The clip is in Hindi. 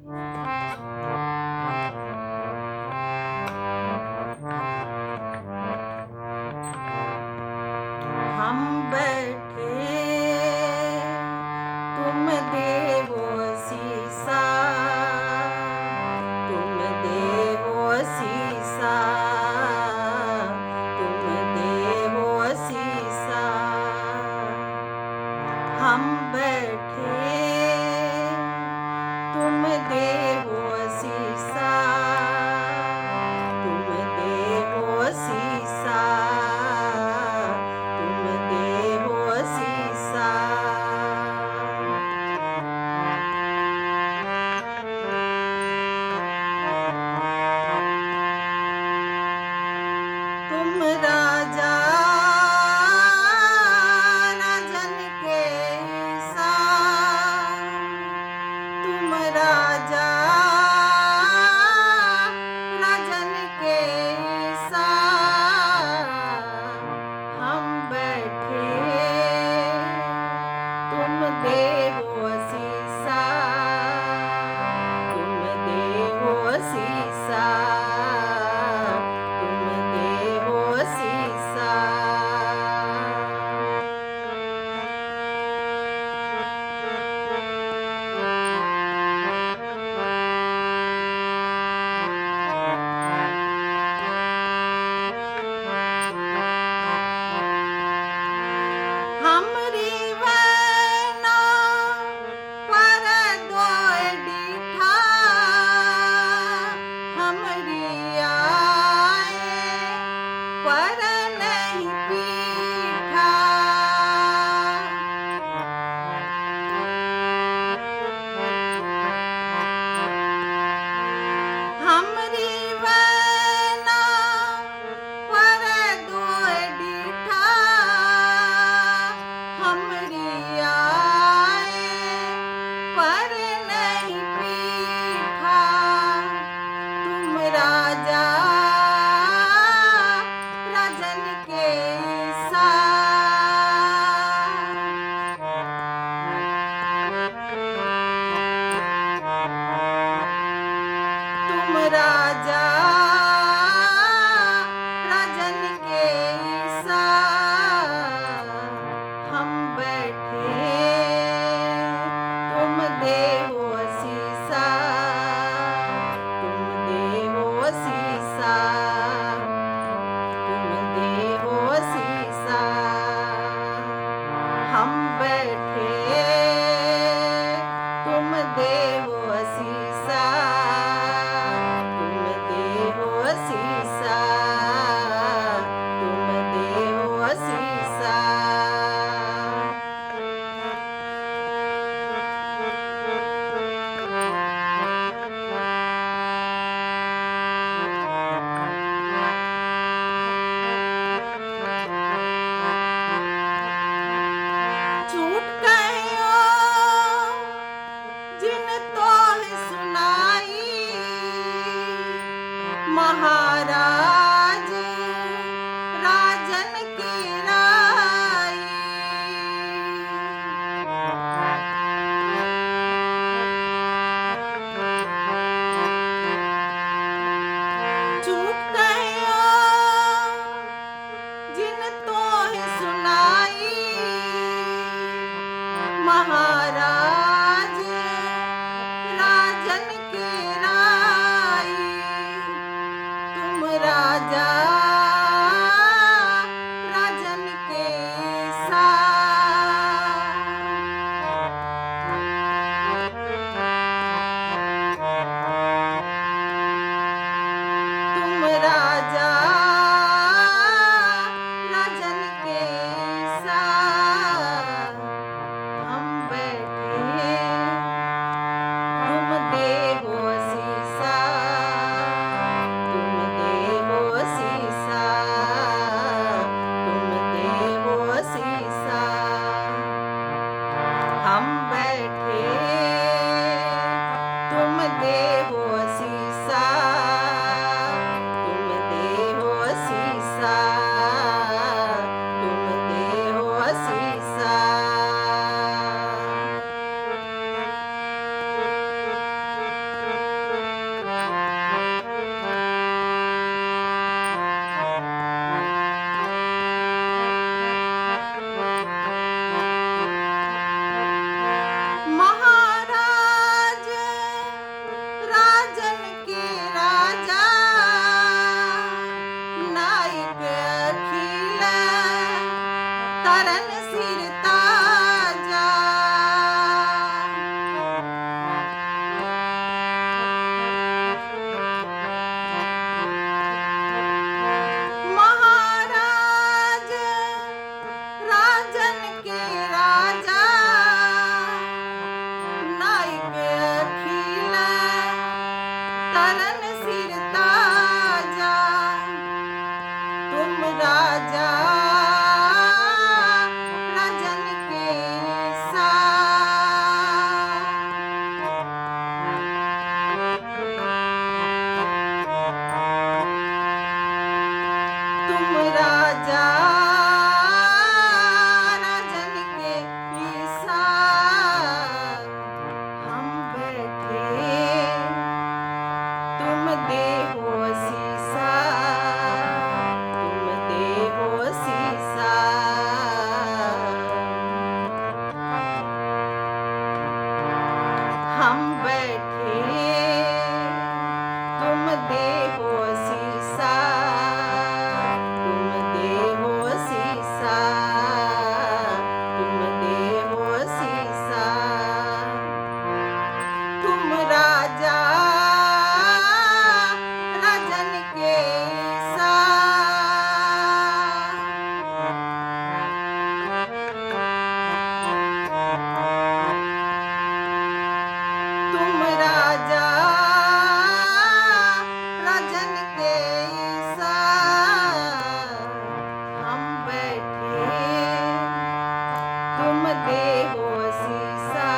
हम बैठे तुम देवो शीसा, तुम देवो शीसा, तुम देवो शीसा। हम बैठे तुम देवो शीसा, तुम देवो शीसा, तुम देवो शीसा। तुम राजा राजन के सा, तुम राजा राजन के सा। हम बैठे तुम देवो शीसा, तुम देवो शीसा, तुम देवो शीसा। हमरी वैना पर दोय डिठा, हमरी आए पर नहीं पीठा। हमरी वैना पर दोय डिठा, हमरी आए पर नहीं पीठा। तुम राजा राजन के सा, तुम राजा राजन के सा। हम बैठे तुम देवो शीसा, तुम देवो शीसा, तुम देवो शीसा। हम बैठे तुम देवो शीसा, तुम देवो शीसा, तुम देवो शीसा। छूट गयो जिन तोह सुनाई, महाराज राजन की राई। छूट गयो जिन तोह सुनाई, महाराज राजन की राई। तुम राजा राजन के सा, तुम राजा राजन के सा। हम बैठे तुम देवो शीसा, राजा राजन के ईसा हम बैठे तुम देहो शीसा तुम देहो शीसा हम बैठे तुम देहो शीसा तुम देहो शीसा तुम देहो शीसा तुम राजा राजन के ईसा तुम राजा राजन के ईसा हम बैठे तुम देहो शीसा